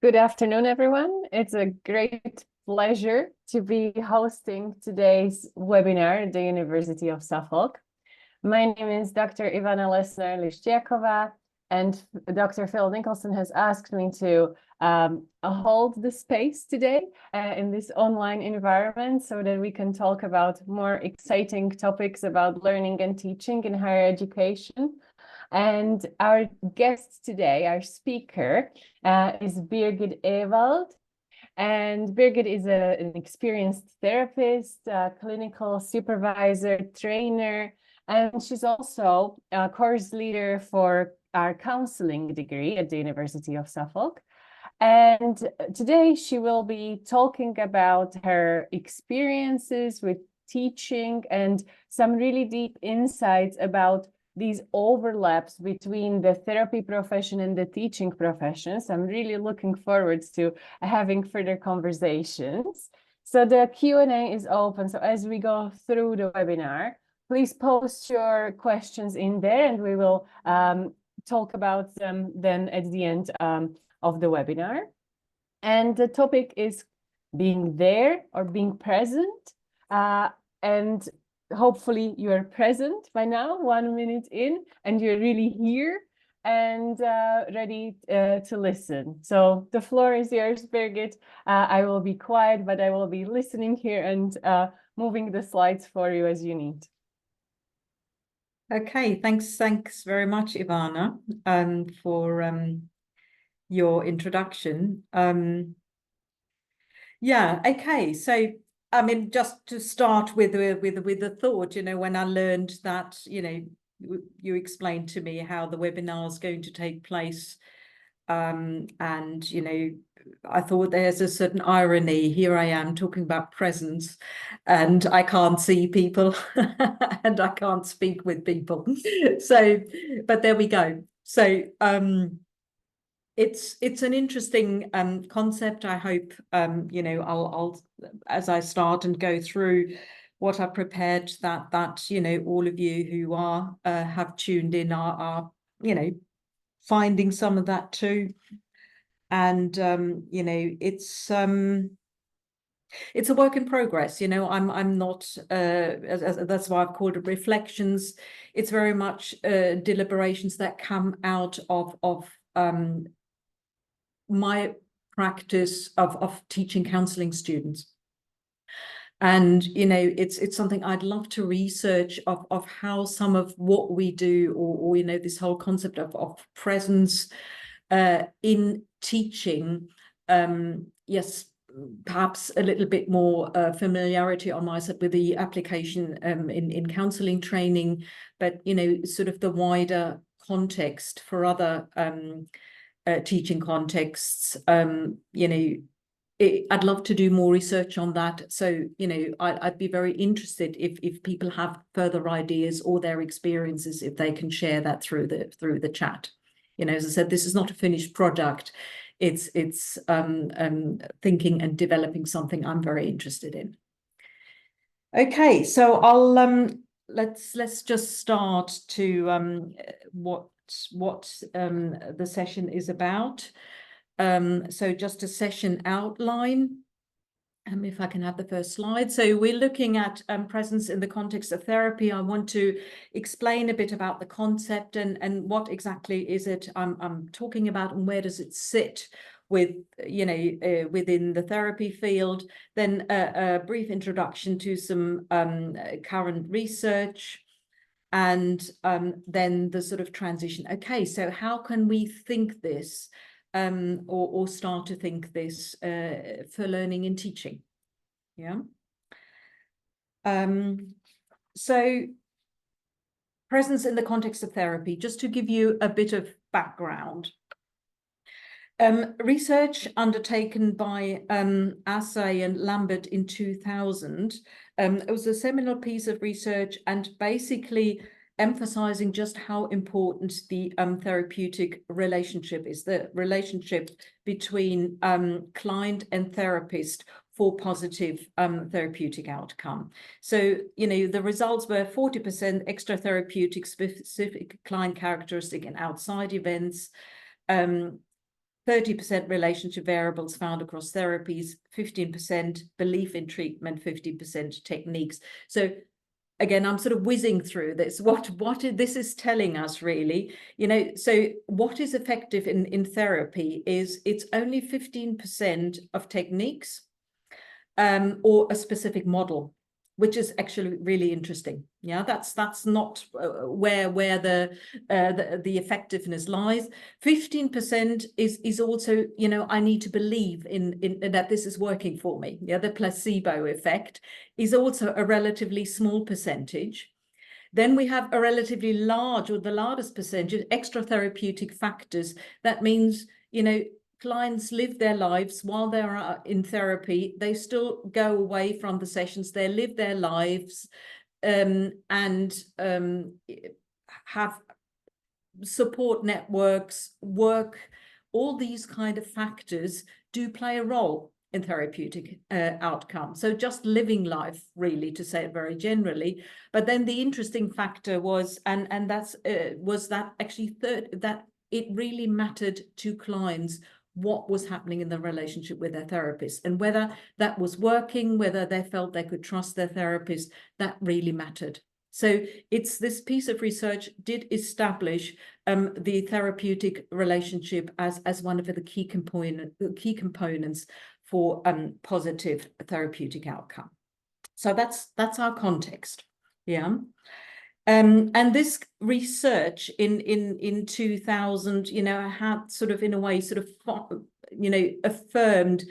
Good afternoon, everyone. It's a great pleasure to be hosting today's webinar at the University of Suffolk. My name is Dr. Ivana Lesner-Liszczyakova, and Dr. Phil Nicholson has asked me to hold the space today in this online environment so that we can talk about more exciting topics about learning and teaching in higher education. And our guest today, our speaker, is Birgit Ewald. And Birgit is an experienced therapist, clinical supervisor, trainer, and she's also a course leader for our counseling degree at the University of Suffolk. And today she will be talking about her experiences with teaching and some really deep insights about these overlaps between the therapy profession and the teaching professions. I'm really looking forward to having further conversations. So the Q&A is open. So as we go through the webinar, please post your questions in there and we will talk about them then at the end of the webinar. And the topic is being there or being present. And hopefully you are present by now, 1 minute in, and you're really here and ready to listen. So the floor is yours, Birgit. I will be quiet, but I will be listening here and moving the slides for you as you need. Okay, thanks very much, Ivana, for your introduction. Yeah, okay, so I mean, just to start with the thought, when I learned that, you explained to me how the webinar is going to take place, and I thought there's a certain irony. Here I am talking about presence, and I can't see people, and I can't speak with people. So, but there we go. So, it's an interesting concept. I hope I'll as I start and go through what I prepared, that all of you who are have tuned in are finding some of that too. And it's a work in progress. I'm not that's why I've called it reflections. It's very much deliberations that come out of my practice of teaching counseling students. And it's something I'd love to research of how some of what we do, or this whole concept of presence in teaching, yes, perhaps a little bit more familiarity on my side with the application in counseling training, but sort of the wider context for other teaching contexts. I'd love to do more research on that. So I'd be very interested if people have further ideas or their experiences, if they can share that through the chat. As I said, this is not a finished product. It's thinking and developing something I'm very interested in. Okay, so I'll let's just start to what the session is about. So just a session outline. If I can have the first slide. So we're looking at presence in the context of therapy. I want to explain a bit about the concept and what exactly is it I'm talking about, and where does it sit with within the therapy field. Then a brief introduction to some current research, and then the sort of transition. Okay, so how can we think this or start to think this for learning and teaching? Yeah. So presence in the context of therapy, just to give you a bit of background. Research undertaken by Assay and Lambert in 2000, it was a seminal piece of research, and basically emphasizing just how important the therapeutic relationship is, the relationship between client and therapist for positive therapeutic outcome. So, the results were 40% extra therapeutic specific client characteristic and outside events, 30% relationship variables found across therapies, 15% belief in treatment, 15% techniques. So again, I'm sort of whizzing through this. What this is telling us really, so what is effective in therapy is it's only 15% of techniques or a specific model, which is actually really interesting. Yeah, that's not where the effectiveness lies. 15% is also, I need to believe in that this is working for me. Yeah, the placebo effect is also a relatively small percentage. Then we have a relatively large, or the largest percentage, extra therapeutic factors. That means, clients live their lives while they're in therapy. They still go away from the sessions. They live their lives and have support networks, work. All these kind of factors do play a role in therapeutic outcome. So just living life, really, to say it very generally. But then the interesting factor was, and that's was that actually that it really mattered to clients what was happening in the relationship with their therapist, and whether that was working, whether they felt they could trust their therapist, that really mattered. So it's this piece of research did establish the therapeutic relationship as one of the key components for positive therapeutic outcome. So that's our context. Yeah. And this research in 2000, had sort of, in a way, sort of, affirmed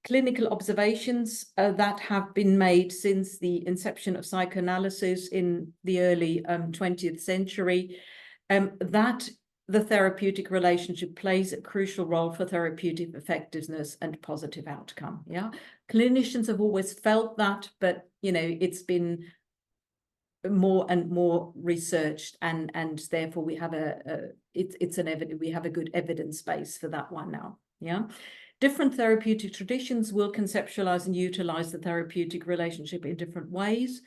clinical observations that have been made since the inception of psychoanalysis in the early 20th century, that the therapeutic relationship plays a crucial role for therapeutic effectiveness and positive outcome. Yeah, clinicians have always felt that, but it's been more and more researched, and therefore we have we have a good evidence base for that one now. Yeah, different therapeutic traditions will conceptualize and utilize the therapeutic relationship in different ways.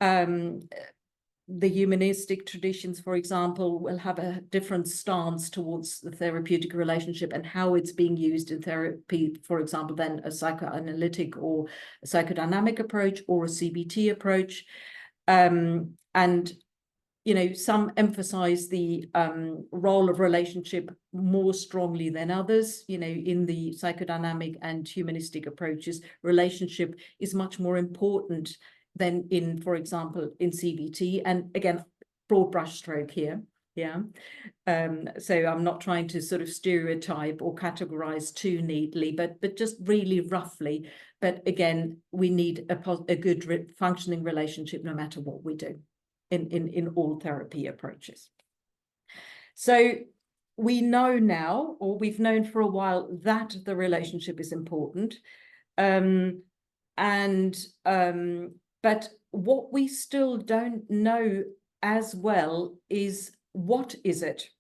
The humanistic traditions, for example, will have a different stance towards the therapeutic relationship and how it's being used in therapy, for example, than a psychoanalytic or a psychodynamic approach or a CBT approach. And some emphasize the role of relationship more strongly than others. In the psychodynamic and humanistic approaches, relationship is much more important than in, for example, in CBT. And again, broad brushstroke here. Yeah. So I'm not trying to sort of stereotype or categorize too neatly, but just really roughly. But again, we need a good functioning relationship no matter what we do in all therapy approaches. So we know now, or we've known for a while, that the relationship is important. But what we still don't know as well is, what is it?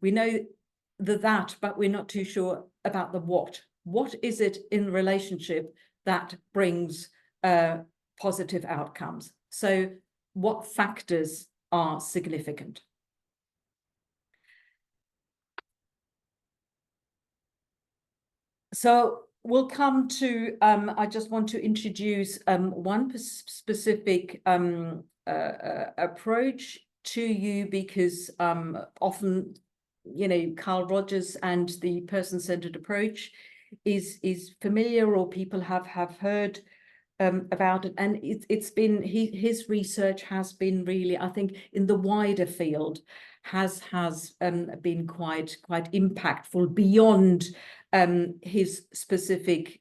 We know the that, but we're not too sure about the what. What is it in relationship that brings positive outcomes? So what factors are significant? So we'll come to, I just want to introduce one specific approach to you, because often, Carl Rogers and the person-centered approach is familiar, or people have heard about it, and it's been his research has been really, I think, in the wider field has been quite impactful beyond his specific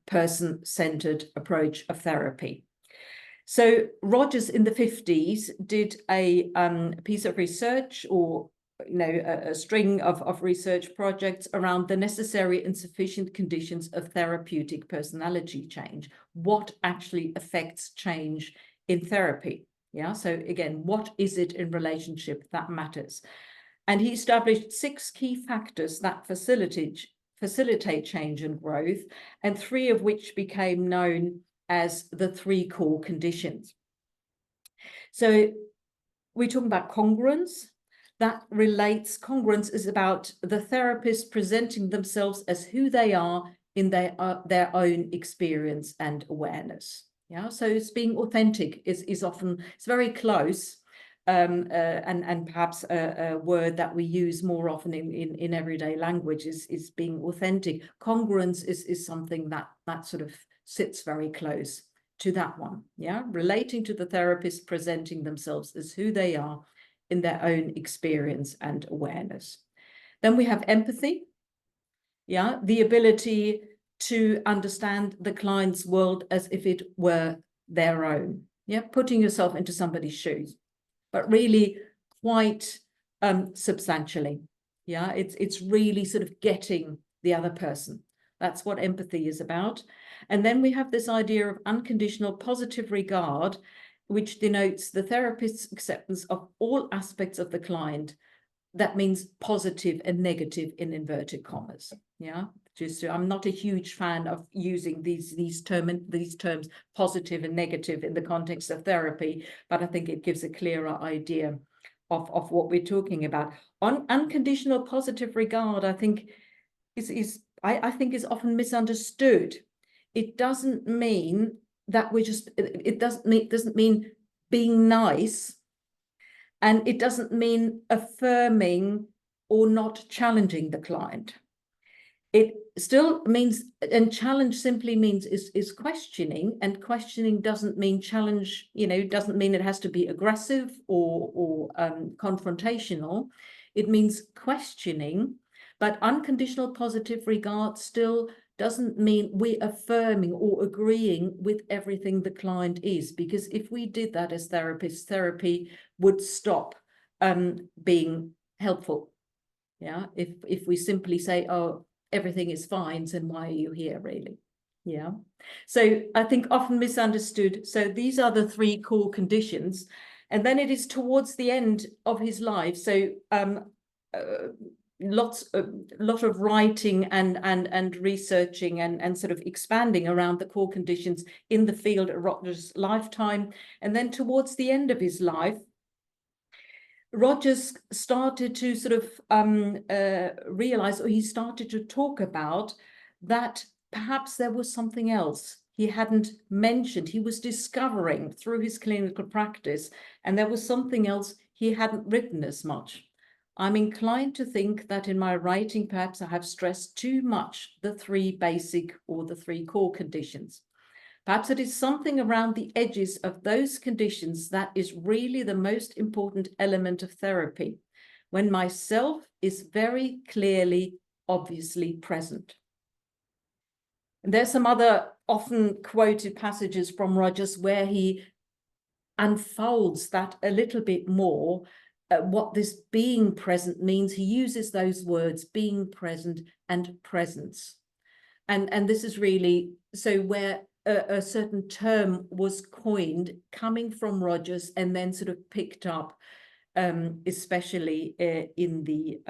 person-centered approach of therapy. So Rogers in the 50s did a piece of research, or a string of research projects around the necessary and sufficient conditions of therapeutic personality change. What actually affects change in therapy? Yeah, so again, what is it in relationship that matters? And he established 6 key factors that facilitate change and growth, and 3 of which became known as the 3 core conditions. So we're talking about congruence, that relates, congruence is about the therapist presenting themselves as who they are in their own experience and awareness. Yeah, so it's being authentic is often, it's very close, and perhaps a word that we use more often in everyday language is being authentic. Congruence is something that sort of sits very close to that one. Yeah, relating to the therapist presenting themselves as who they are in their own experience and awareness. Then we have empathy. Yeah, the ability to understand the client's world as if it were their own. Yeah, putting yourself into somebody's shoes, but really quite substantially. Yeah, it's really sort of getting the other person. That's what empathy is about. And then we have this idea of unconditional positive regard, which denotes the therapist's acceptance of all aspects of the client. That means positive and negative in inverted commas. Yeah, just I'm not a huge fan of using these terms positive and negative in the context of therapy, but I think it gives a clearer idea of what we're talking about. On unconditional positive regard, I think I think is often misunderstood. It doesn't mean that we're just, it doesn't mean being nice, and it doesn't mean affirming or not challenging the client. It still means, and challenge simply means is questioning, and questioning doesn't mean challenge, doesn't mean it has to be aggressive or confrontational. It means questioning, but unconditional positive regard still doesn't mean we're affirming or agreeing with everything the client is, because if we did that as therapists, therapy would stop being helpful. Yeah, if we simply say, oh, everything is fine, then why are you here, really? Yeah, so I think often misunderstood. So these are the three core conditions, and then it is towards the end of his life. So lot of writing and researching and sort of expanding around the core conditions in the field of Rogers' lifetime, and then towards the end of his life, Rogers started to sort of realize, or he started to talk about that perhaps there was something else he hadn't mentioned. He was discovering through his clinical practice, and there was something else he hadn't written as much. I'm inclined to think that in my writing, perhaps I have stressed too much the three basic or the three core conditions. Perhaps it is something around the edges of those conditions that is really the most important element of therapy, when myself is very clearly, obviously present. And there's some other often quoted passages from Rogers where he unfolds that a little bit more, what this being present means. He uses those words, being present and presence. And this is really, so where a certain term was coined coming from Rogers and then sort of picked up, especially in the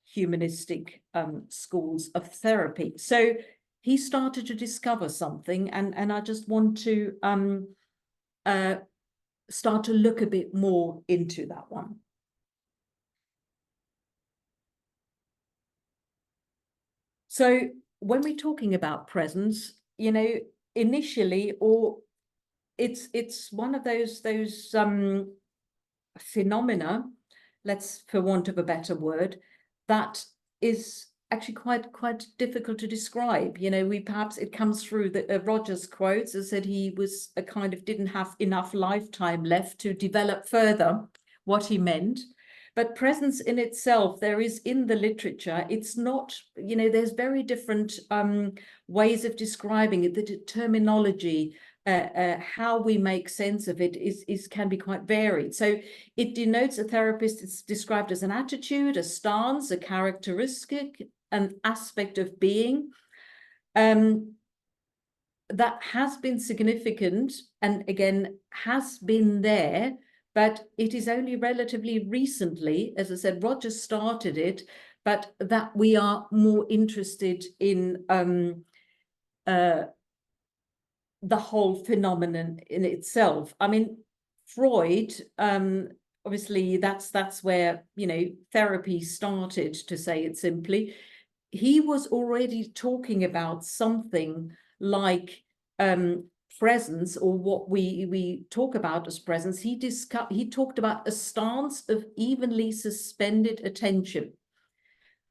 humanistic schools of therapy. So he started to discover something, and I just want to start to look a bit more into that one. So when we're talking about presence, initially, or it's one of those phenomena, let's, for want of a better word, that is actually quite difficult to describe. Perhaps it comes through the Rogers quotes, as said he was a kind of didn't have enough lifetime left to develop further what he meant. But presence in itself, there is in the literature, it's not, there's very different ways of describing it. The terminology, how we make sense of it can be quite varied. So it denotes a therapist. It's described as an attitude, a stance, a characteristic, an aspect of being that has been significant and again has been there, but it is only relatively recently, as I said, Rogers started it, but that we are more interested in the whole phenomenon in itself. I mean, Freud obviously that's where, you know, therapy started, to say it simply. He was already talking about something like presence, or what we talk about as presence. He talked about a stance of evenly suspended attention,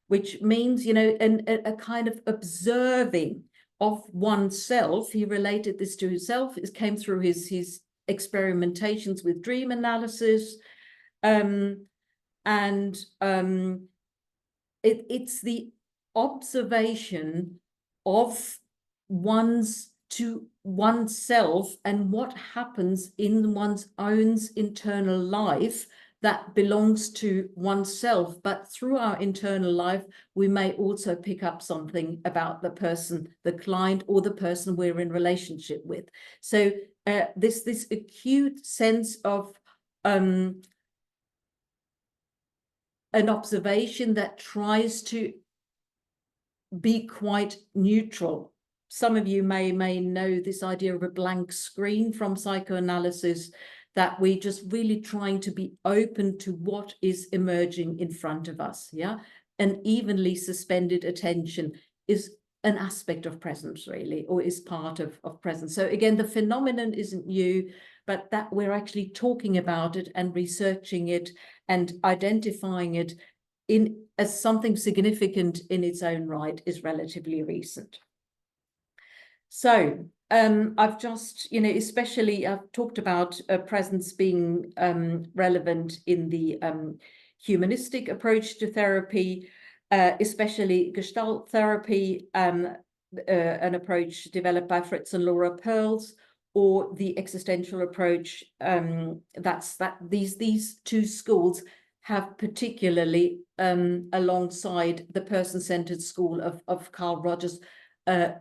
which means, you know, a kind of observing of oneself. He related this to himself. It came through his experimentations with dream analysis, it's the observation of oneself and what happens in one's own internal life that belongs to oneself. But through our internal life, we may also pick up something about the person, the client, or the person we're in relationship with. So this acute sense of an observation that tries to be quite neutral. Some of you may know this idea of a blank screen from psychoanalysis, that we just really trying to be open to what is emerging in front of us. Yeah, an evenly suspended attention is an aspect of presence, really, or is part of presence. So again, the phenomenon isn't new, but that we're actually talking about it and researching it and identifying it as something significant in its own right is relatively recent. So I've just, you know, especially I've talked about presence being relevant in the humanistic approach to therapy, especially Gestalt therapy, an approach developed by Fritz and Laura Perls, or the existential approach. These two schools have particularly, alongside the person-centered school of Carl Rogers,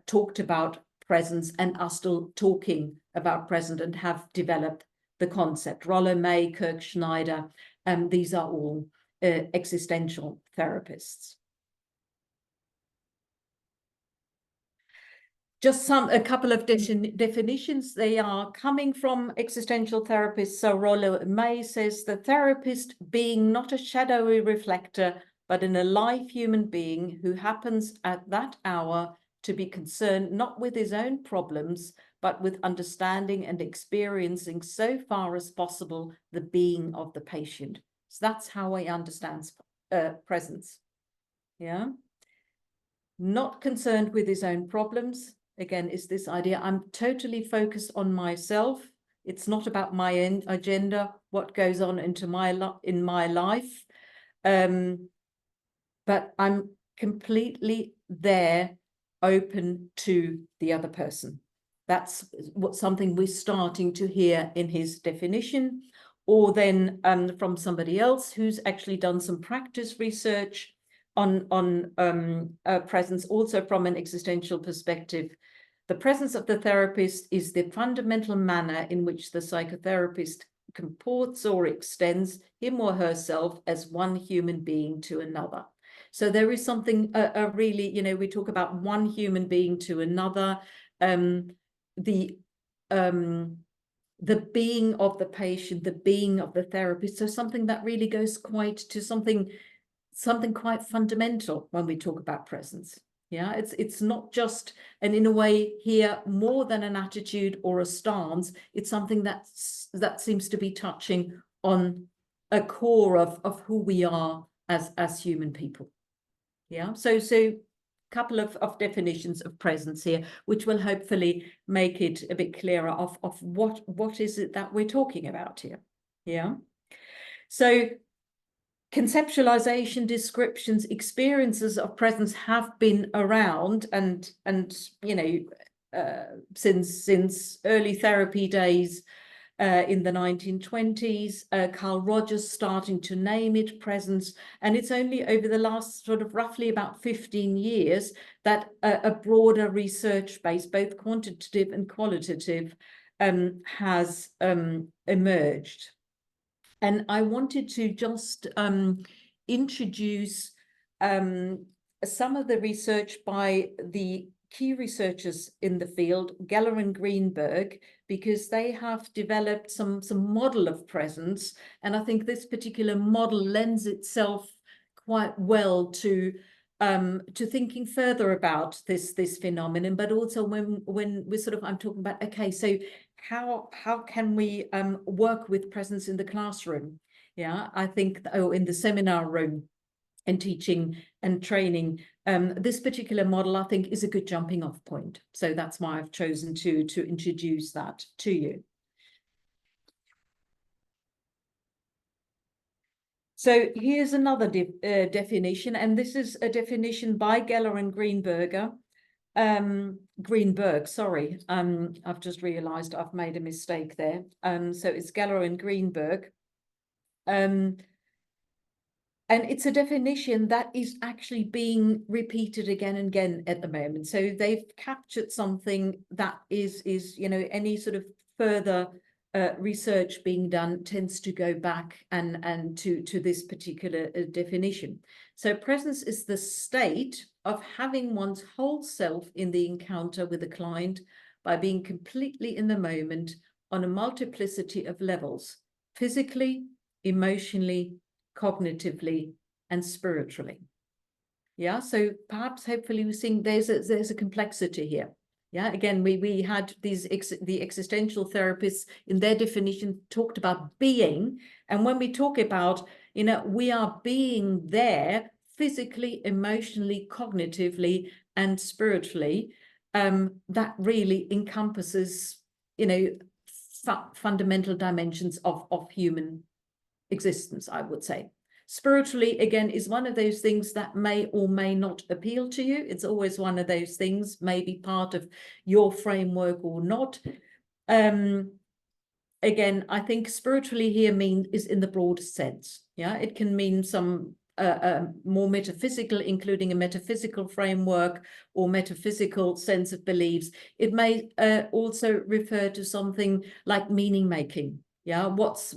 talked about presence and are still talking about present and have developed the concept. Rollo May, Kirk Schneider, these are all existential therapists. Just a couple of definitions. They are coming from existential therapists. So Rollo May says the therapist being not a shadowy reflector, but an alive human being who happens at that hour to be concerned not with his own problems, but with understanding and experiencing so far as possible the being of the patient. So that's how I understand presence. Yeah. Not concerned with his own problems. Again, is this idea, I'm totally focused on myself. It's not about my agenda, what goes on in my life. But I'm completely there, open to the other person. That's something we're starting to hear in his definition, or then from somebody else who's actually done some practice research on presence, also from an existential perspective. The presence of the therapist is the fundamental manner in which the psychotherapist comports or extends him or herself as one human being to another. So there is something really, you know, we talk about one human being to another, the being of the patient, the being of the therapist. So something that really goes quite to something quite fundamental when we talk about presence. Yeah, it's not just, and in a way here, more than an attitude or a stance, it's something that seems to be touching on a core of who we are as human people. Yeah, so couple of definitions of presence here, which will hopefully make it a bit clearer of what is it that we're talking about here. Yeah, so conceptualization, descriptions, experiences of presence have been around, and you know, since early therapy days. In the 1920s, Carl Rogers starting to name it presence, and it's only over the last sort of roughly about 15 years that a broader research base, both quantitative and qualitative, has emerged. And I wanted to just introduce some of the research by the key researchers in the field, Geller and Greenberg, because they have developed some model of presence. And I think this particular model lends itself quite well to thinking further about this phenomenon, but also when we're sort of, I'm talking about, okay, so how can we work with presence in the classroom? Yeah, I think, in the seminar room and teaching and training, this particular model, I think, is a good jumping off point. So that's why I've chosen to introduce that to you. So here's another definition, and this is a definition by Geller and Greenberg, sorry. I've just realized I've made a mistake there. So it's Geller and Greenberg. And it's a definition that is actually being repeated again and again at the moment. So they've captured something that is any sort of further research being done tends to go back and to this particular definition. So presence is the state of having one's whole self in the encounter with a client by being completely in the moment on a multiplicity of levels, physically, emotionally, cognitively, and spiritually. Yeah, so perhaps hopefully we're seeing there's a complexity here. Yeah, again, we had the existential therapists in their definition talked about being, and when we talk about, we are being there physically, emotionally, cognitively, and spiritually, that really encompasses, fundamental dimensions of human existence, I would say. Spiritually, again, is one of those things that may or may not appeal to you. It's always one of those things, maybe part of your framework or not. Again, I think spiritually here is in the broadest sense. Yeah, it can mean some more metaphysical, including a metaphysical framework or metaphysical sense of beliefs. It may also refer to something like meaning making. Yeah, what's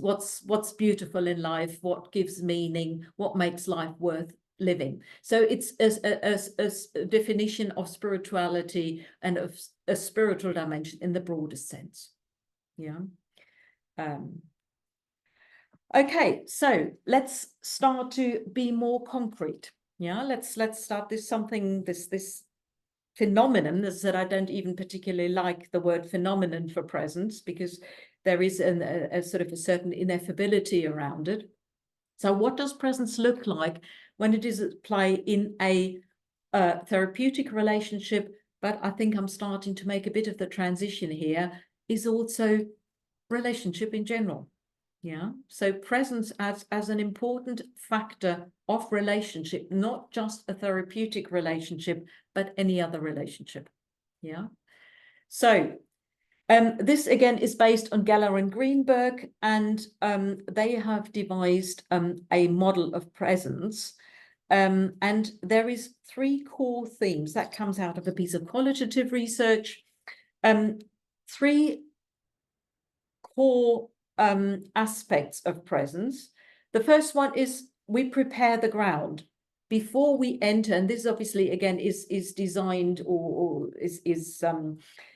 beautiful in life, what gives meaning, what makes life worth living. So it's a definition of spirituality and of a spiritual dimension in the broadest sense. Yeah. Okay, so let's start to be more concrete. Yeah, let's start this phenomenon. As I said, I don't even particularly like the word phenomenon for presence, because there is a sort of a certain ineffability around it. So what does presence look like when it is at play in a therapeutic relationship? But I think I'm starting to make a bit of the transition here, is also relationship in general. Yeah, so presence as an important factor of relationship, not just a therapeutic relationship, but any other relationship. Yeah, so this again is based on Geller and Greenberg, and they have devised a model of presence. And there is 3 core themes that comes out of a piece of qualitative research. 3 core aspects of presence. The first one is we prepare the ground before we enter, and this obviously again is designed or is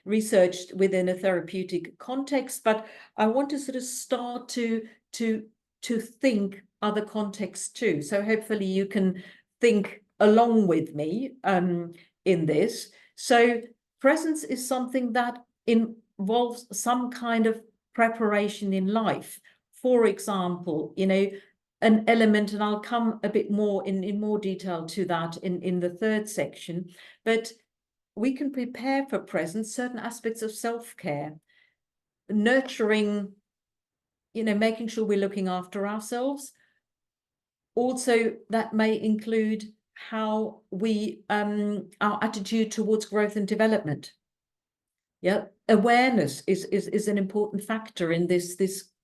researched within a therapeutic context, but I want to sort of start to think other contexts too. So hopefully you can think along with me in this. So presence is something that involves some kind of preparation in life. For example, an element, and I'll come a bit more in more detail to that in the 3rd section, but we can prepare for presence certain aspects of self-care, nurturing, making sure we're looking after ourselves. Also, that may include how we our attitude towards growth and development. Yeah, awareness is an important factor in this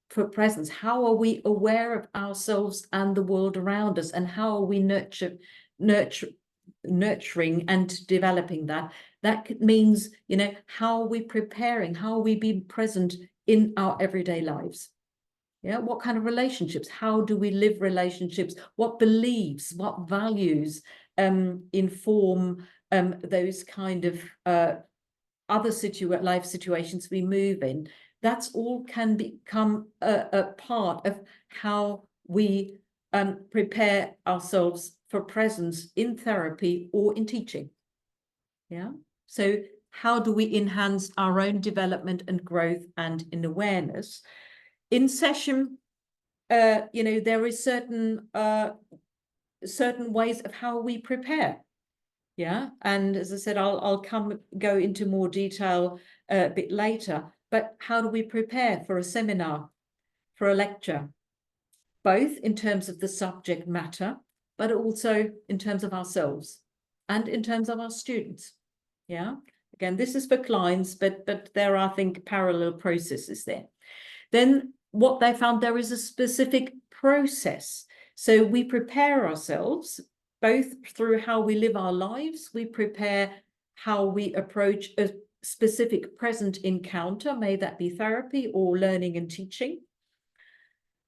for presence. How are we aware of ourselves and the world around us, and how are we nurturing and developing that? That means, how are we preparing? How are we being present in our everyday lives? Yeah, what kind of relationships? How do we live relationships? What beliefs, what values inform those kind of other life situations we move in, that's all can become a part of how we prepare ourselves for presence in therapy or in teaching. Yeah. So how do we enhance our own development and growth and in awareness? In session, there is certain ways of how we prepare. Yeah, and as I said, I'll go into more detail a bit later. But how do we prepare for a seminar, for a lecture, both in terms of the subject matter, but also in terms of ourselves and in terms of our students? Yeah, again, this is for clients, but there are, I think, parallel processes there. Then what they found, there is a specific process. So we prepare ourselves both through how we live our lives. We prepare how we approach a specific present encounter, may that be therapy or learning and teaching.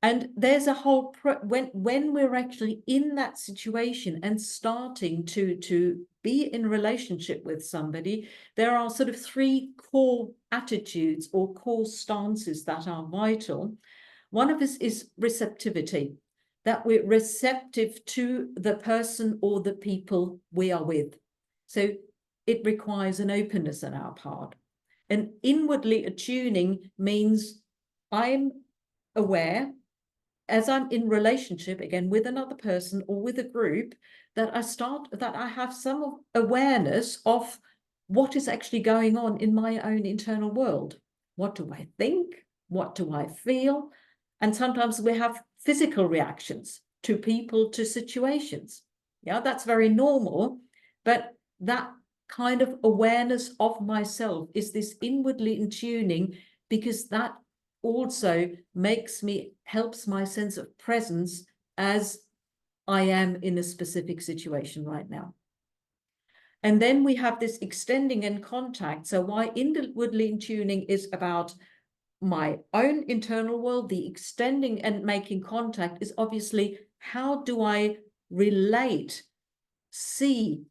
And there's a whole when we're actually in that situation and starting to be in relationship with somebody, there are sort of 3 core attitudes or core stances that are vital. One of us is receptivity, that we're receptive to the person or the people we are with. So it requires an openness on our part. And inwardly attuning means I'm aware, as I'm in relationship again with another person or with a group, that I have some awareness of what is actually going on in my own internal world. What do I think? What do I feel? And sometimes we have physical reactions to people, to situations. Yeah, that's very normal. But that kind of awareness of myself is this inwardly in tuning, because that also helps my sense of presence as I am in a specific situation right now. And then we have this extending and contact. So why inwardly in tuning is about my own internal world, the extending and making contact is obviously how do I relate, see,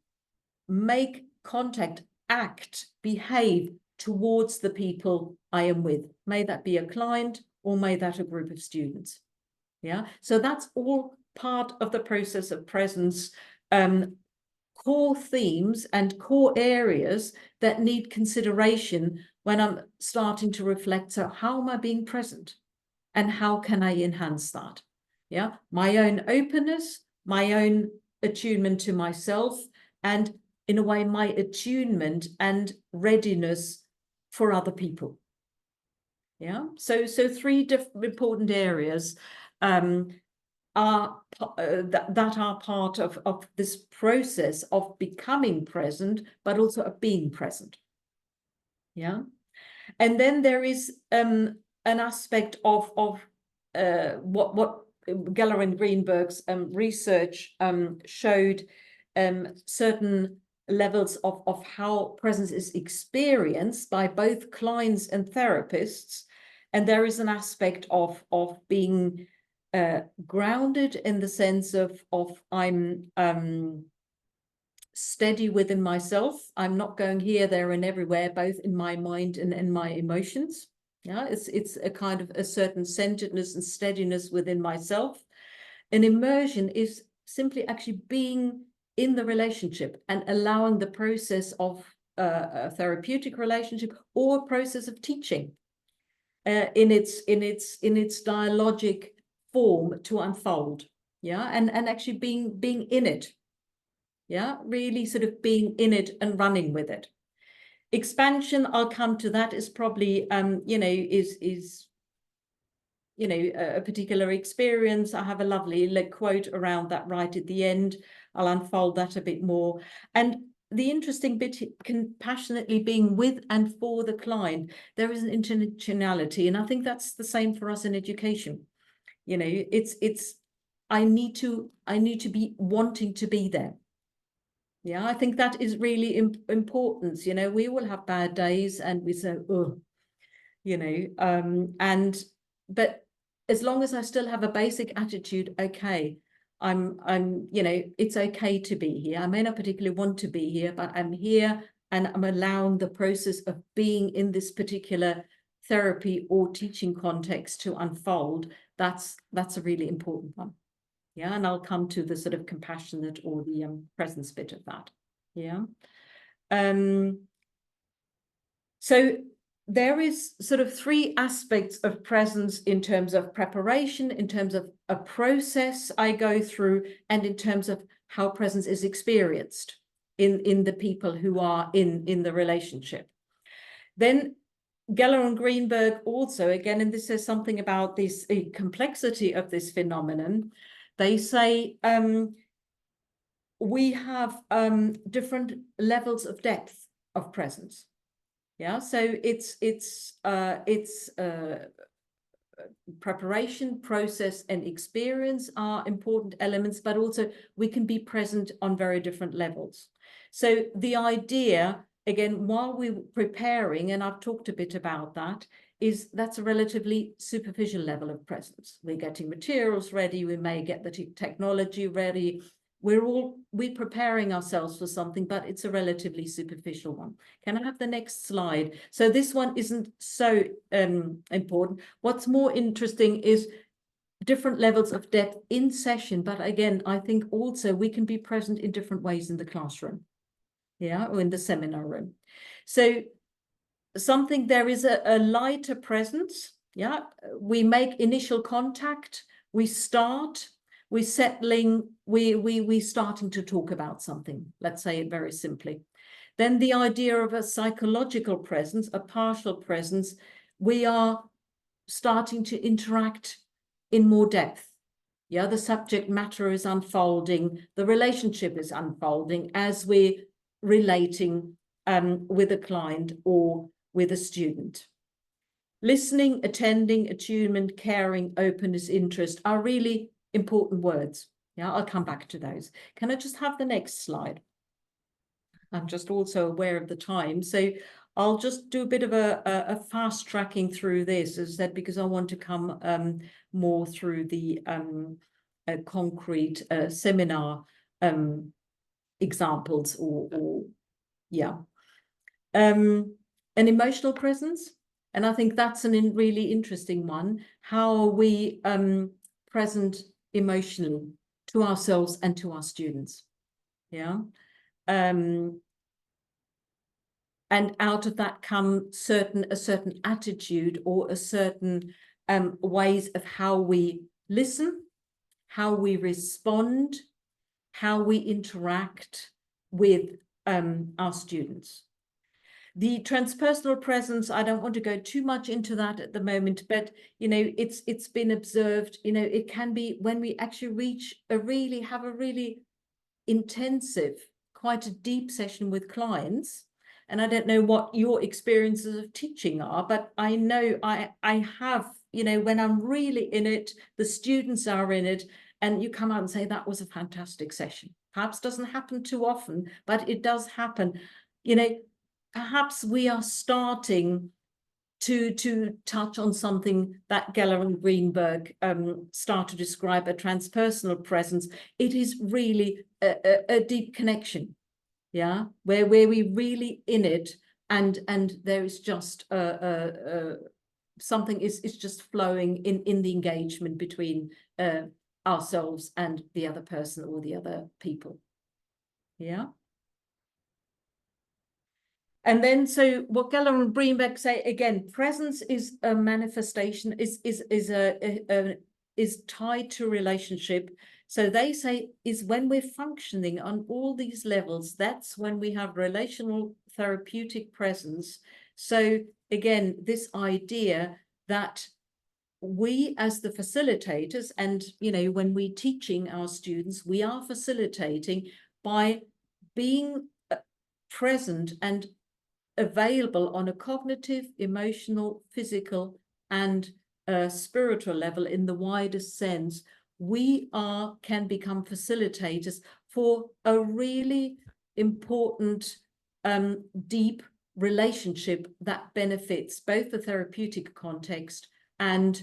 make contact, act, behave towards the people I am with. May that be a client or may that a group of students. Yeah, so that's all part of the process of presence, core themes and core areas that need consideration when I'm starting to reflect. So how am I being present and how can I enhance that? Yeah, my own openness, my own attunement to myself, and in a way, my attunement and readiness for other people. Yeah, so 3 important areas are that are part of this process of becoming present, but also of being present. Yeah, and then there is an aspect of what Geller and Greenberg's research showed certain levels of how presence is experienced by both clients and therapists. And there is an aspect of being grounded in the sense of I'm steady within myself. I'm not going here, there, and everywhere, both in my mind and in my emotions. Yeah, it's a kind of a certain centeredness and steadiness within myself. An immersion is simply actually being in the relationship and allowing the process of a therapeutic relationship or a process of teaching in its dialogic form to unfold. Yeah, and actually being in it. Yeah, really sort of being in it and running with it. Expansion, I'll come to that, is probably is a particular experience. I have a lovely quote around that right at the end. I'll unfold that a bit more. And the interesting bit, compassionately being with and for the client, there is an intentionality, and I think that's the same for us in education. It's I need to be wanting to be there. Yeah, I think that is really important. We will have bad days and we say, oh, but as long as I still have a basic attitude, okay, you know, it's okay to be here. I may not particularly want to be here, but I'm here and I'm allowing the process of being in this particular therapy or teaching context to unfold. That's a really important one. Yeah, and I'll come to the sort of compassionate or the presence bit of that. Yeah. So there is sort of three aspects of presence in terms of preparation, in terms of a process I go through, and in terms of how presence is experienced in the people who are in the relationship. Then Geller and Greenberg also, again, and this says something about this complexity of this phenomenon. They say we have different levels of depth of presence. Yeah, so it's preparation, process, and experience are important elements, but also we can be present on very different levels. So the idea, again, while we're preparing, and I've talked a bit about that, is that's a relatively superficial level of presence. We're getting materials ready, we may get the technology ready, we're preparing ourselves for something, but it's a relatively superficial one. Can I have the next slide? So this one isn't so important. What's more interesting is different levels of depth in session, but again, I think also we can be present in different ways in the classroom, yeah, or in the seminar room. So there is a lighter presence, yeah. We make initial contact, we start, we're settling, we're starting to talk about something, let's say it very simply. Then the idea of a psychological presence, a partial presence, we are starting to interact in more depth. Yeah, the subject matter is unfolding, the relationship is unfolding as we're relating with a client or with a student. Listening, attending, attunement, caring, openness, interest are really important words. Yeah, I'll come back to those. Can I just have the next slide? I'm just also aware of the time, so I'll just do a bit of a fast tracking through this, as I said, because I want to come more through the concrete seminar examples or yeah. An emotional presence, and I think that's a really interesting one. How are we present emotionally to ourselves and to our students? Yeah. And out of that come a certain attitude or a certain ways of how we listen, how we respond, how we interact with our students. The transpersonal presence, I don't want to go too much into that at the moment, but you know, it's been observed, you know, it can be when we actually have a really intensive, quite a deep session with clients. And I don't know what your experiences of teaching are, but I know I have, you know, when I'm really in it, the students are in it, and you come out and say, that was a fantastic session. Perhaps doesn't happen too often, but it does happen. You know, perhaps we are starting to touch on something that Geller and Greenberg start to describe, a transpersonal presence. It is really a deep connection, yeah, where we really in it, and there is just something is just flowing in the engagement between ourselves and the other person or the other people, yeah. And then, so what Geller and Greenberg say again, presence is a manifestation, is tied to relationship. So they say is when we're functioning on all these levels, that's when we have relational therapeutic presence. So again, this idea that we as the facilitators, and you know, when we're teaching our students, we are facilitating by being present and available on a cognitive, emotional, physical, and spiritual level in the widest sense. We can become facilitators for a really important, deep relationship that benefits both the therapeutic context and,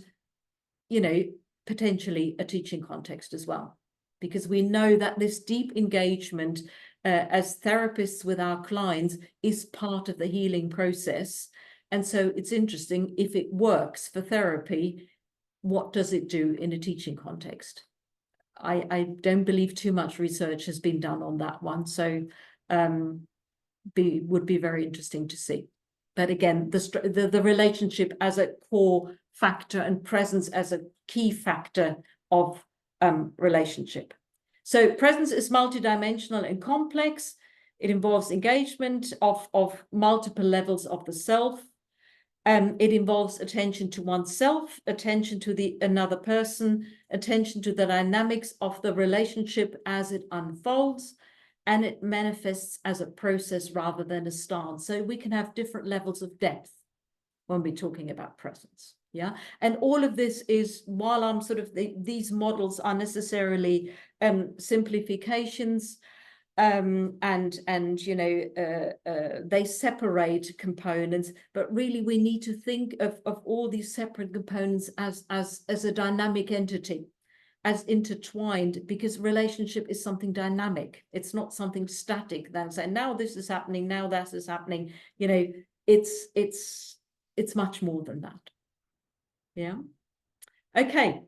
you know, potentially a teaching context as well. because we know that this deep engagement as therapists with our clients is part of the healing process. And so it's interesting, if it works for therapy, what does it do in a teaching context? I don't believe too much research has been done on that one. So would be very interesting to see. But again, the relationship as a core factor and presence as a key factor of relationship. So presence is multidimensional and complex. It involves engagement of multiple levels of the self. It involves attention to oneself, attention to another person, attention to the dynamics of the relationship as it unfolds, and it manifests as a process rather than a stance. So we can have different levels of depth when we're talking about presence. Yeah, and all of this is, while I'm sort of these models are necessarily simplifications, and you know, they separate components, but really we need to think of all these separate components as a dynamic entity, as intertwined, because relationship is something dynamic. It's not something static that say, now this is happening, now that is happening. You know, it's much more than that. Yeah. Okay.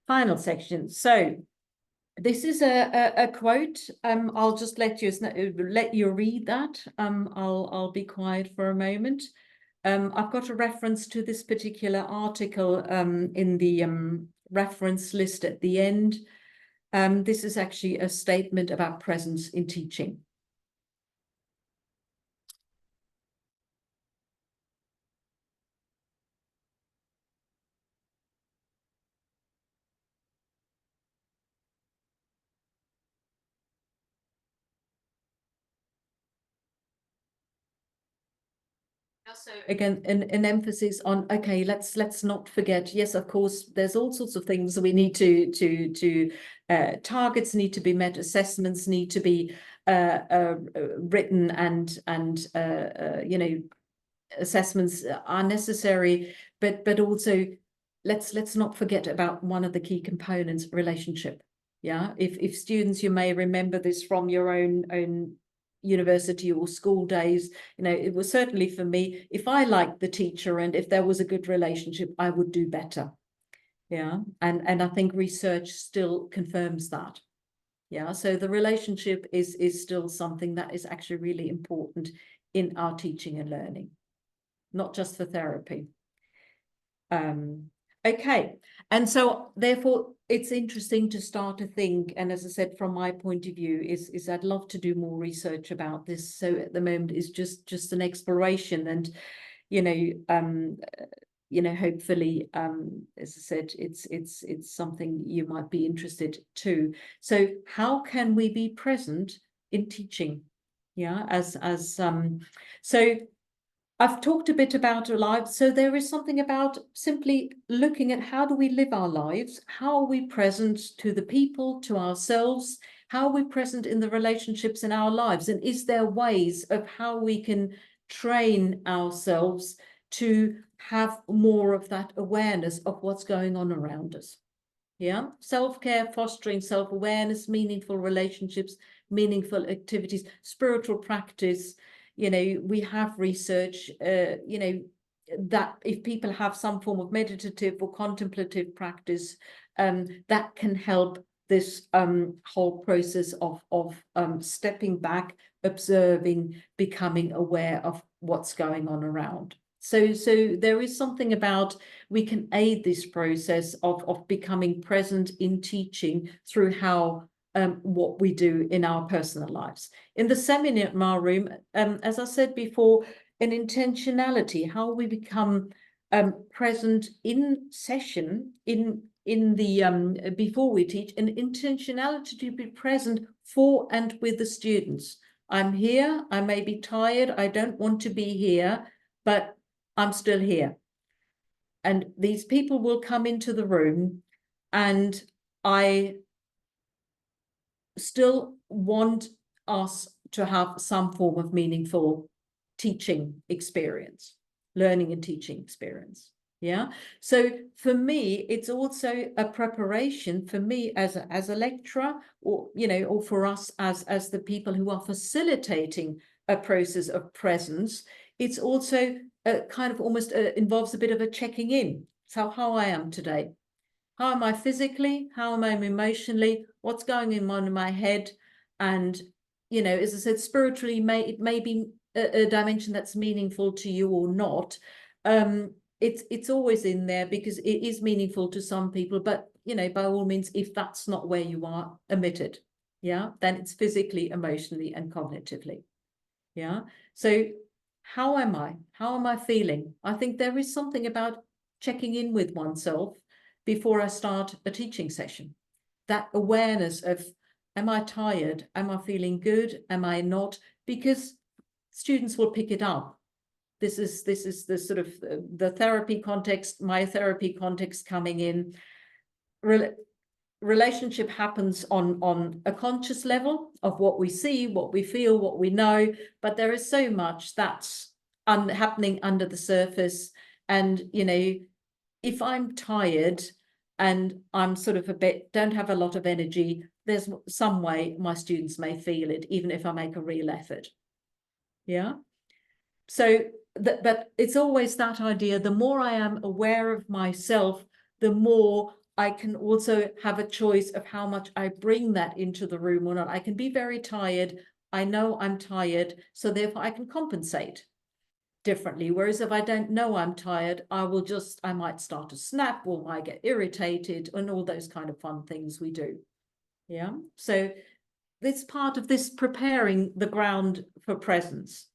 Final section. So this is a quote. I'll just let you read that. I'll be quiet for a moment. I've got a reference to this particular article in the reference list at the end. This is actually a statement about presence in teaching. So again, an emphasis on, okay, let's not forget. Yes, of course, there's all sorts of things we need to targets need to be met, assessments need to be written, and you know, assessments are necessary, but also let's not forget about one of the key components, relationship. Yeah, if students, you may remember this from your own university or school days, you know, it was certainly for me, if I liked the teacher and if there was a good relationship, I would do better. Yeah, and I think research still confirms that. Yeah, so the relationship is still something that is actually really important in our teaching and learning, not just for therapy. Okay, and so therefore it's interesting to start to think, and as I said, from my point of view, is I'd love to do more research about this. So at the moment is just an exploration, and you know, hopefully, as I said, it's something you might be interested too. So how can we be present in teaching? Yeah, so I've talked a bit about our lives. So there is something about simply looking at how do we live our lives? How are we present to the people, to ourselves? How are we present in the relationships in our lives? And is there ways of how we can train ourselves to have more of that awareness of what's going on around us? Yeah, self-care, fostering self-awareness, meaningful relationships, meaningful activities, spiritual practice. You know, we have research, you know, that if people have some form of meditative or contemplative practice, that can help this whole process of stepping back, observing, becoming aware of what's going on around. So there is something about we can aid this process of becoming present in teaching through how what we do in our personal lives. In the seminar room, as I said before, an intentionality, how we become present in session, in the before we teach, an intentionality to be present for and with the students. I'm here, I may be tired, I don't want to be here, but I'm still here. And these people will come into the room, and I still want us to have some form of meaningful teaching experience, learning and teaching experience. Yeah. So for me, it's also a preparation for me as a lecturer, or, you know, or for us as the people who are facilitating a process of presence. It's also a kind of almost involves a bit of a checking in. So how I am today. How am I physically? How am I emotionally? What's going on in my head? And, you know, as I said, spiritually, it may be a dimension that's meaningful to you or not. It's always in there because it is meaningful to some people, but, you know, by all means, if that's not where you are, omit it. Yeah, then it's physically, emotionally, and cognitively. Yeah. So how am I? How am I feeling? I think there is something about checking in with oneself before I start a teaching session. That awareness of, am I tired? Am I feeling good? Am I not? Because students will pick it up. This is the sort of the therapy context, my therapy context coming in. Relationship happens on a conscious level of what we see, what we feel, what we know, but there is so much that's happening under the surface. And, you know, if I'm tired and I'm sort of don't have a lot of energy, there's some way my students may feel it, even if I make a real effort. Yeah. So but it's always that idea, the more I am aware of myself, the more I can also have a choice of how much I bring that into the room or not. I can be very tired. I know I'm tired, so therefore I can compensate differently. Whereas if I don't know I'm tired, I might start to snap or I get irritated and all those kind of fun things we do. Yeah. So it's part of this preparing the ground for presence.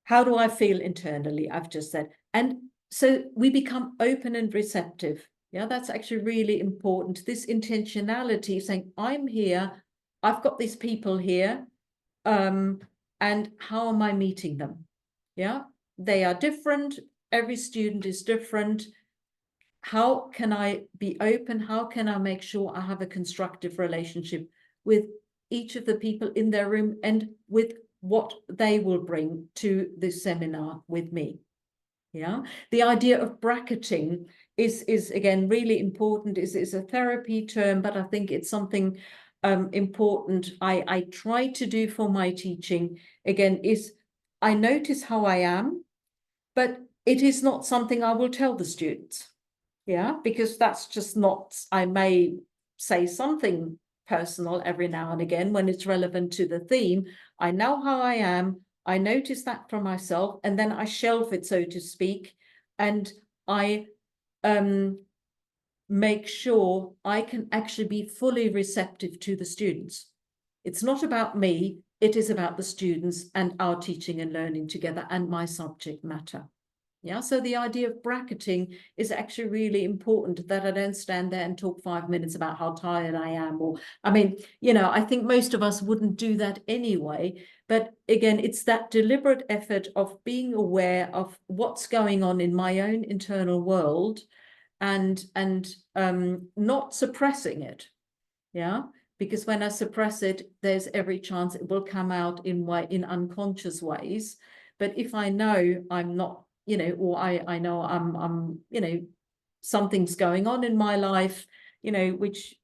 How do I feel internally? I've just said. And so we become open and receptive. Yeah, that's actually really important. This intentionality, saying, I'm here, I've got these people here, and how am I meeting them? Yeah, they are different. Every student is different. How can I be open? How can I make sure I have a constructive relationship with each of the people in their room and with what they will bring to this seminar with me? Yeah, the idea of bracketing is again really important. Is a therapy term, but I think it's something important. I try to do for my teaching again is I notice how I am, but it is not something I will tell the students. Yeah, because that's just not, I may say something personal every now and again when it's relevant to the theme. I know how I am. I notice that for myself, and then I shelf it, so to speak, and I make sure I can actually be fully receptive to the students. It's not about me, it is about the students and our teaching and learning together and my subject matter. Yeah, so the idea of bracketing is actually really important, that I don't stand there and talk 5 minutes about how tired I am. Or, I mean, you know, I think most of us wouldn't do that anyway. But again, it's that deliberate effort of being aware of what's going on in my own internal world and not suppressing it. Yeah, because when I suppress it, there's every chance it will come out in unconscious ways. But if I know I'm not, you know, or I know I'm, you know, something's going on in my life, you know, which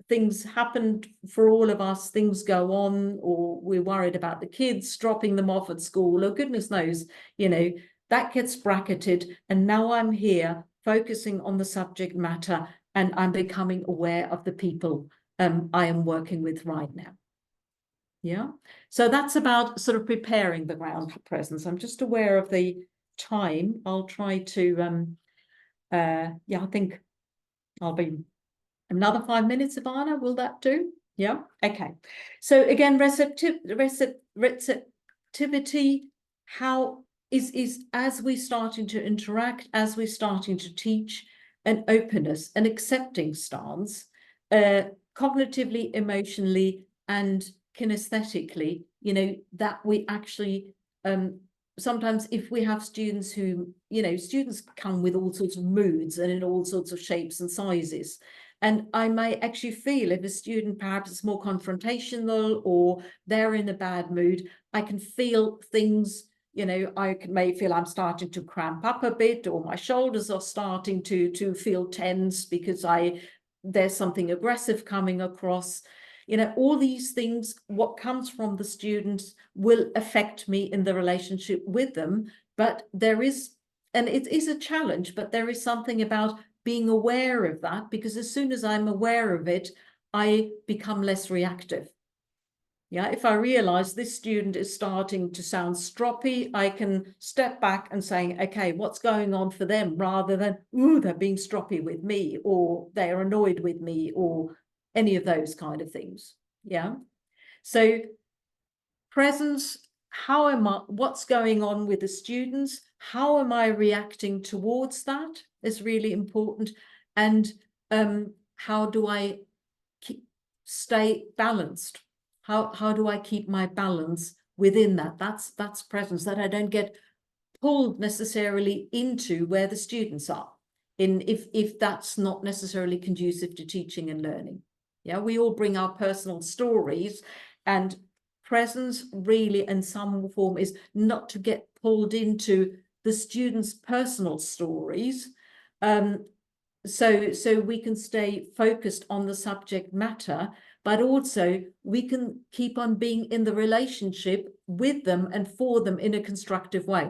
things happened for all of us, things go on, or we're worried about the kids, dropping them off at school, or goodness knows, you know, that gets bracketed. And now I'm here focusing on the subject matter, and I'm becoming aware of the people I am working with right now. Yeah, so that's about sort of preparing the ground for presence. I'm just aware of the time. I'll try to yeah, I think I'll be another 5 minutes, Ivana, will that do? Yeah, okay. So again, receptivity, how is as we starting to interact, as we're starting to teach, an openness, an accepting stance, cognitively, emotionally, and kinesthetically, you know, that we actually sometimes if we have students who, you know, students come with all sorts of moods and in all sorts of shapes and sizes. And I may actually feel if a student perhaps is more confrontational or they're in a bad mood, I can feel things, you know, may feel I'm starting to cramp up a bit, or my shoulders are starting to feel tense because there's something aggressive coming across. You know, all these things, what comes from the students will affect me in the relationship with them. But there is, and it is a challenge, but there is something about being aware of that, because as soon as I'm aware of it, I become less reactive. Yeah, if I realize this student is starting to sound stroppy, I can step back and say, okay, what's going on for them, rather than, ooh, they're being stroppy with me, or they're annoyed with me, or any of those kind of things. Yeah. So presence, what's going on with the students? How am I reacting towards that is really important. And how do I stay balanced? How do I keep my balance within that? That's presence, that I don't get pulled necessarily into where the students are, if that's not necessarily conducive to teaching and learning. Yeah, we all bring our personal stories, and presence really in some form is not to get pulled into the students' personal stories, so we can stay focused on the subject matter, but also we can keep on being in the relationship with them and for them in a constructive way.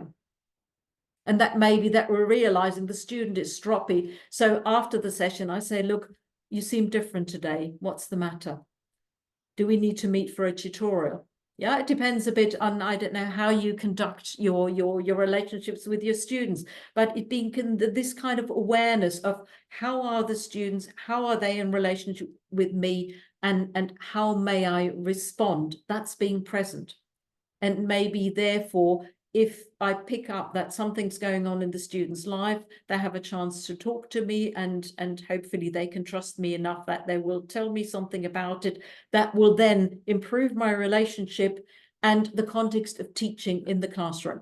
And that may be that we're realizing the student is stroppy. So after the session, I say, look, you seem different today. What's the matter? Do we need to meet for a tutorial? Yeah, it depends a bit on, I don't know how you conduct your relationships with your students, but it being this kind of awareness of how are the students, how are they in relationship with me, and how may I respond? That's being present. And maybe therefore, if I pick up that something's going on in the student's life, they have a chance to talk to me, and hopefully they can trust me enough that they will tell me something about it that will then improve my relationship and the context of teaching in the classroom.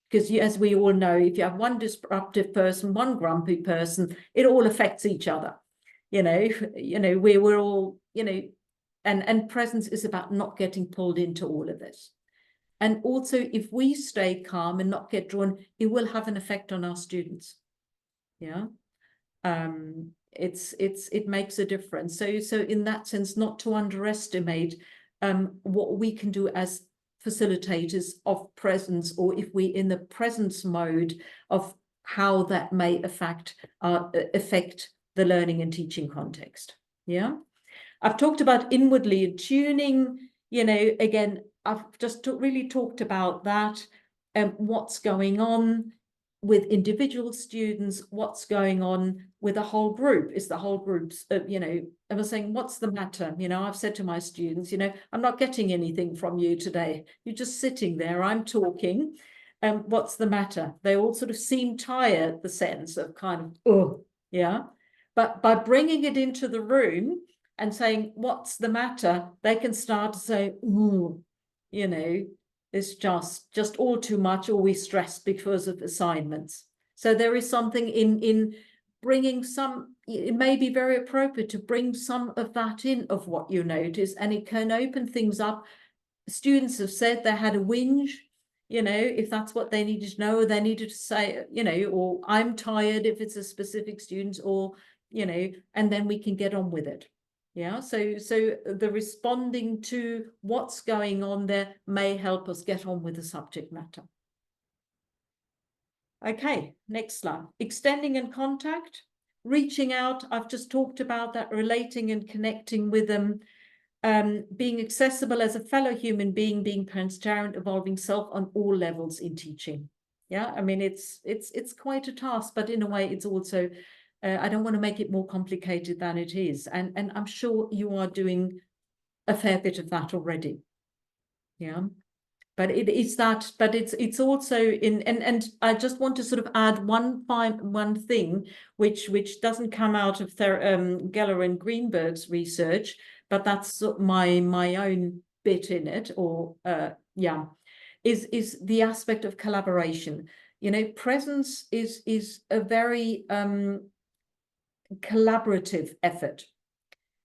Because as we all know, if you have one disruptive person, one grumpy person, it all affects each other. We're all, and presence is about not getting pulled into all of this. And also, if we stay calm and not get drawn, it will have an effect on our students. Yeah. It makes a difference. So in that sense, not to underestimate what we can do as facilitators of presence, or if we in the presence mode of how that may affect the learning and teaching context. Yeah. I've talked about inwardly tuning, again, I've just really talked about that, what's going on with individual students, what's going on with the whole group. Is the whole group's, I was saying, what's the matter? I've said to my students, I'm not getting anything from you today. You're just sitting there, I'm talking. What's the matter? They all sort of seem tired, the sense of kind of, oh, yeah. But by bringing it into the room and saying, what's the matter? They can start to say, ooh, it's just all too much, or we stress because of assignments. So there is something in bringing some, it may be very appropriate to bring some of that in, of what you notice, and it can open things up. Students have said they had a whinge, if that's what they needed to know, or they needed to say, or I'm tired if it's a specific student, or, and then we can get on with it. Yeah, so the responding to what's going on there may help us get on with the subject matter. Okay, next slide. Extending in contact, reaching out. I've just talked about that, relating and connecting with them, being accessible as a fellow human being transparent, evolving self on all levels in teaching. Yeah, I mean, it's quite a task, but in a way, it's also, I don't want to make it more complicated than it is. And I'm sure you are doing a fair bit of that already. Yeah. But it's also in, and I just want to sort of add one thing, which doesn't come out of Geller and Greenberg's research, but that's my own bit in it, or is the aspect of collaboration. Presence is a very collaborative effort.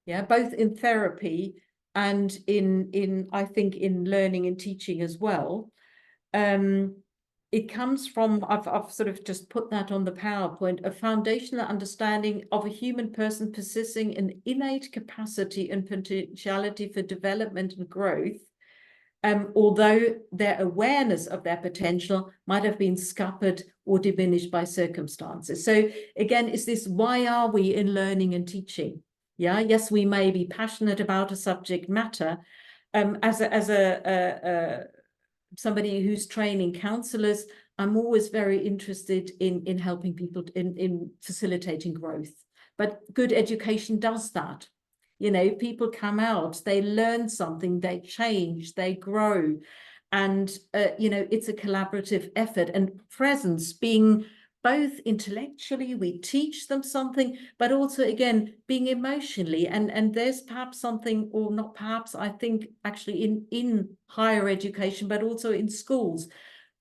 Yeah, both in therapy and in I think in learning and teaching as well. it comes from, I've sort of just put that on the PowerPoint, a foundational understanding of a human person possessing an innate capacity and potentiality for development and growth, although their awareness of their potential might have been scuppered or diminished by circumstances. So again, is this, why are we in learning and teaching? Yeah, yes, we may be passionate about a subject matter. As somebody who's training counselors, I'm always very interested in helping people, in facilitating growth. But good education does that. You know, people come out, they learn something, they change, they grow. And, you know, it's a collaborative effort, and presence being both intellectually, we teach them something, but also, again, being emotionally. And there's perhaps something, or not perhaps, I think actually in higher education, but also in schools,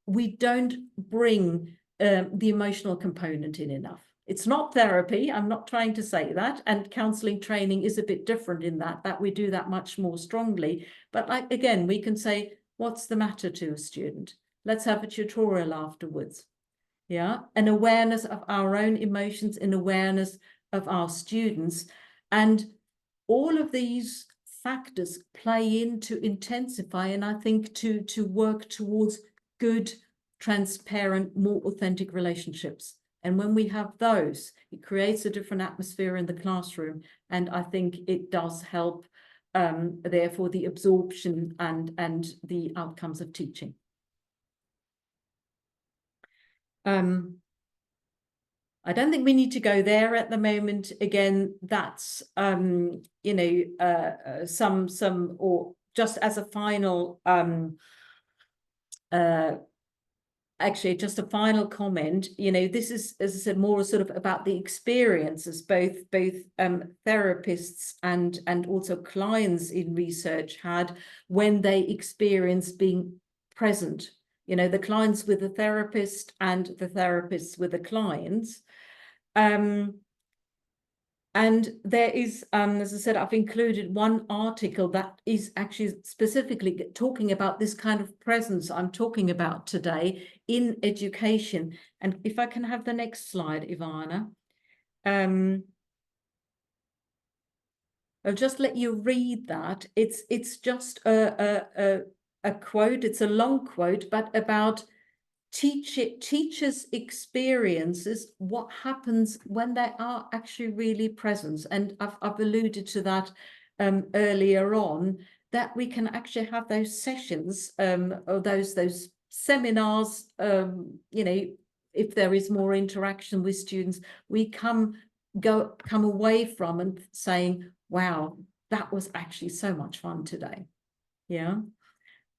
we don't bring the emotional component in enough. It's not therapy, I'm not trying to say that, and counseling training is a bit different in that we do that much more strongly. But like, again, we can say, what's the matter to a student? Let's have a tutorial afterwards. Yeah, an awareness of our own emotions, an awareness of our students. And all of these factors play in to intensify, and I think to work towards good, transparent, more authentic relationships. And when we have those, it creates a different atmosphere in the classroom. And I think it does help, therefore, the absorption and the outcomes of teaching. I don't think we need to go there at the moment. Again, that's, you know, some, or just as a final, actually, just a final comment, you know, this is, as I said, more sort of about the experiences, both therapists and also clients in research had when they experienced being present. You know, the clients with the therapist and the therapists with the clients. And there is, as I said, I've included one article that is actually specifically talking about this kind of presence I'm talking about today in education. And if I can have the next slide, Ivana. I'll just let you read that. It's just a quote, it's a long quote, but about teachers' experiences, what happens when they are actually really present. And I've alluded to that earlier on, that we can actually have those sessions, or those seminars, you know, if there is more interaction with students, we come away from and saying, wow, that was actually so much fun today. Yeah.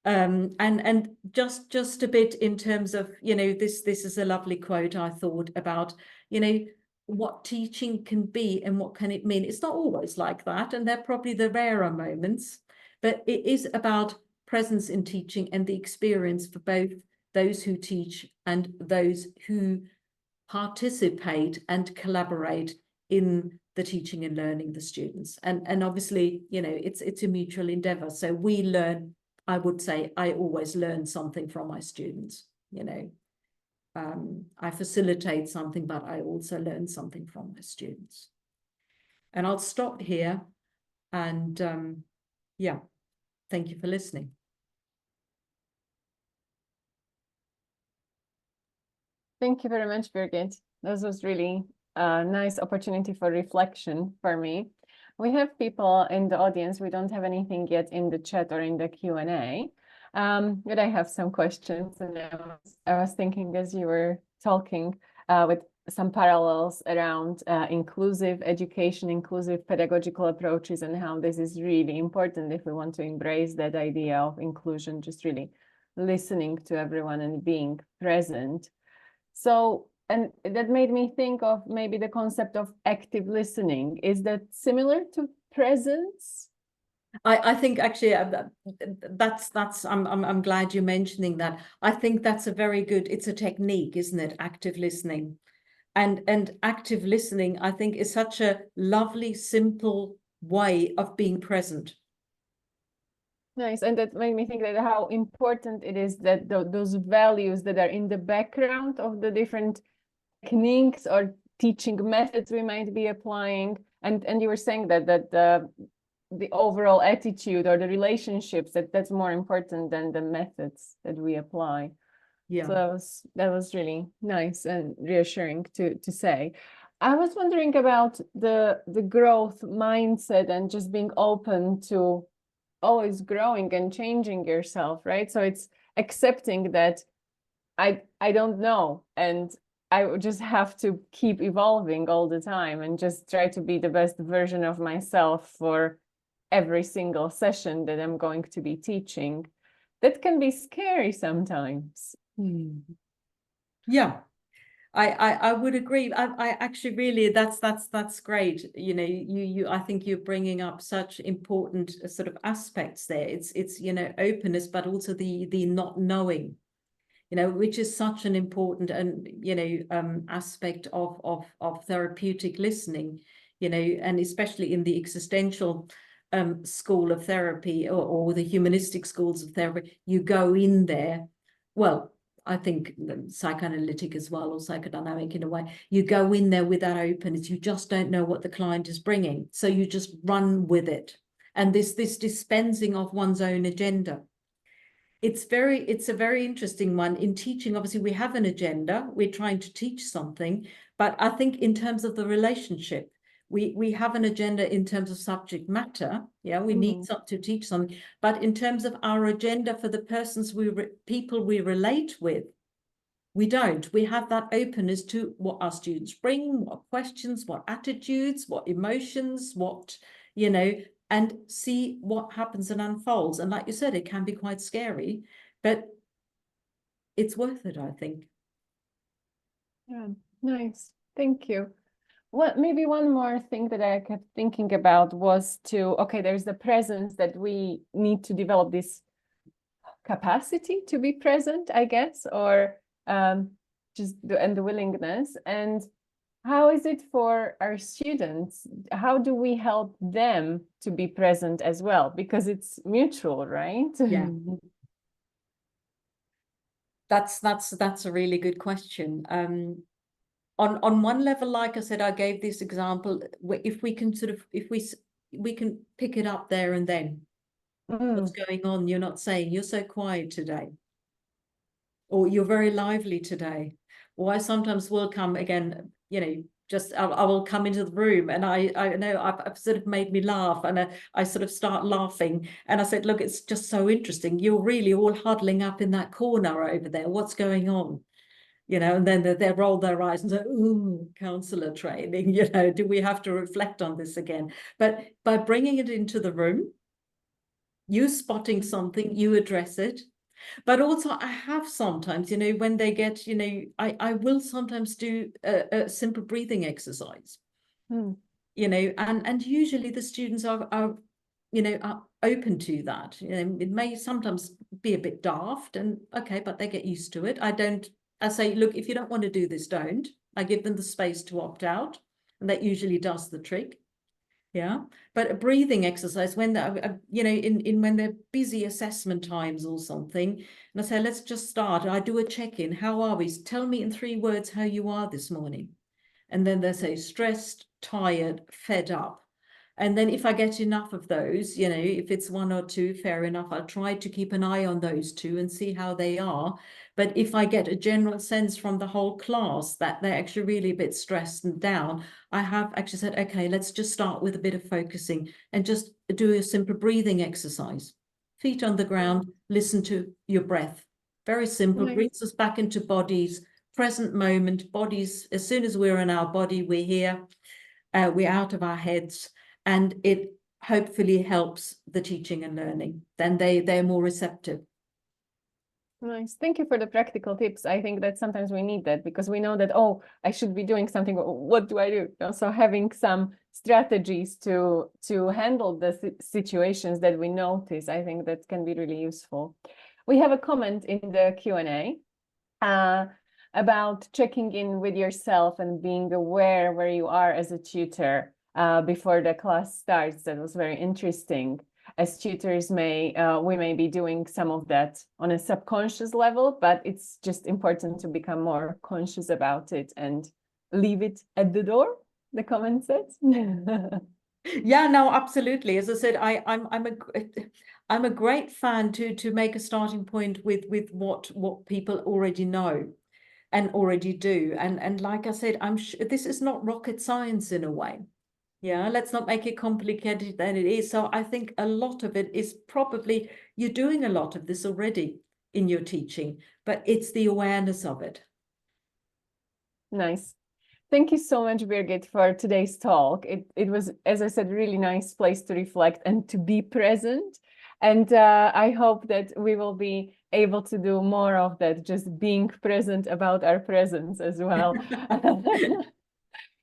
And just a bit in terms of, you know, this is a lovely quote, I thought, about, you know, what teaching can be and what can it mean. It's not always like that, and they're probably the rarer moments, but it is about presence in teaching and the experience for both those who teach and those who participate and collaborate in the teaching and learning the students. And obviously, you know, it's a mutual endeavor. So we learn, I would say, I always learn something from my students, you know. I facilitate something, but I also learn something from my students. And I'll stop here. And yeah, thank you for listening. Thank you very much, Birgit. This was really a nice opportunity for reflection for me. We have people in the audience. We don't have anything yet in the chat or in the Q&A, but I have some questions. And I was thinking as you were talking with some parallels around inclusive education, inclusive pedagogical approaches, and how this is really important if we want to embrace that idea of inclusion, just really listening to everyone and being present. So, and that made me think of maybe the concept of active listening. Is that similar to presence? I think actually that's I'm glad you're mentioning that. I think that's a very good, it's a technique, isn't it? Active listening. And active listening, I think, is such a lovely, simple way of being present. Nice. And that made me think that how important it is that those values that are in the background of the different techniques or teaching methods we might be applying. And you were saying that the overall attitude or the relationships, that's more important than the methods that we apply. Yeah. So that was really nice and reassuring to say. I was wondering about the growth mindset and just being open to always growing and changing yourself, right? So it's accepting that I don't know, and I would just have to keep evolving all the time and just try to be the best version of myself for every single session that I'm going to be teaching. That can be scary sometimes. Yeah, I would agree. I actually really, that's great. You know, I think you're bringing up such important sort of aspects there. It's you know, openness, but also the not knowing, you know, which is such an important and, you know, aspect of therapeutic listening, you know, and especially in the existential school of therapy, or the humanistic schools of therapy. You go in there, well, I think psychoanalytic as well, or psychodynamic in a way. You go in there with that openness. You just don't know what the client is bringing, so you just run with it. And this dispensing of one's own agenda, it's a very interesting one. In teaching, obviously we have an agenda, we're trying to teach something, but I think in terms of the relationship, we have an agenda in terms of subject matter. Yeah, we need to teach something, but in terms of our agenda for the persons people we relate with, we don't. We have that openness to what our students bring, what questions, what attitudes, what emotions, what, you know, and see what happens and unfolds. And like you said, it can be quite scary, but it's worth it, I think. Yeah, nice. Thank you. Well, maybe one more thing that I kept thinking about was okay, there's the presence that we need to develop this capacity to be present, I guess, or and the willingness. And how is it for our students? How do we help them to be present as well? Because it's mutual, right? Yeah. That's a really good question. On one level, like I said, I gave this example, if we can we can pick it up there and then. What's going on? You're not saying, you're so quiet today, or you're very lively today. Or I sometimes will come again, you know, just I will come into the room and I know I've sort of made me laugh, and I sort of start laughing, and I said, look, it's just so interesting. You're really all huddling up in that corner over there. What's going on? You know, and then they roll their eyes and say, ooh, counselor training, you know, do we have to reflect on this again? But by bringing it into the room, you spotting something, you address it. But also I have sometimes, you know, when they get, you know, I will sometimes do a simple breathing exercise, you know, and usually the students are, you know, are open to that. You know, it may sometimes be a bit daft, and okay, but they get used to it. I say, look, if you don't want to do this, don't. I give them the space to opt out, and that usually does the trick. Yeah, but a breathing exercise when they're, you know, in when they're busy assessment times or something, and I say, let's just start. I do a check-in. How are we? Tell me in 3 words how you are this morning. And then they say stressed, tired, fed up. And then if I get enough of those, you know, if it's 1 or 2, fair enough. I'll try to keep an eye on those 2 and see how they are. But if I get a general sense from the whole class that they're actually really a bit stressed and down, I have actually said, okay, let's just start with a bit of focusing and just do a simple breathing exercise. Feet on the ground, listen to your breath. Very simple, brings us back into bodies, present moment, bodies. As soon as we're in our body, we're here, we're out of our heads, and it hopefully helps the teaching and learning. Then they're more receptive. Nice. Thank you for the practical tips. I think that sometimes we need that because we know that, oh, I should be doing something. What do I do? So having some strategies to handle the situations that we notice, I think that can be really useful. We have a comment in the Q&A about checking in with yourself and being aware where you are as a tutor before the class starts. That was very interesting. as tutors we may be doing some of that on a subconscious level, but it's just important to become more conscious about it and leave it at the door, the comment says. Yeah, no, absolutely. As I said, I'm a great fan to make a starting point with what people already know and already do. And like I said, I'm sure this is not rocket science in a way. Yeah, let's not make it complicated than it is. So I think a lot of it is probably you're doing a lot of this already in your teaching, but it's the awareness of it. Nice. Thank you so much, Birgit, for today's talk. It was, as I said, really nice place to reflect and to be present. And I hope that we will be able to do more of that, just being present about our presence as well.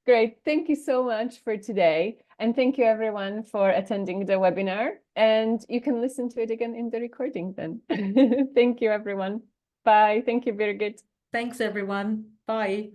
Great. Thank you so much for today. And thank you everyone for attending the webinar. And you can listen to it again in the recording then. Thank you, everyone. Bye. Thank you, Birgit. Thanks, everyone. Bye.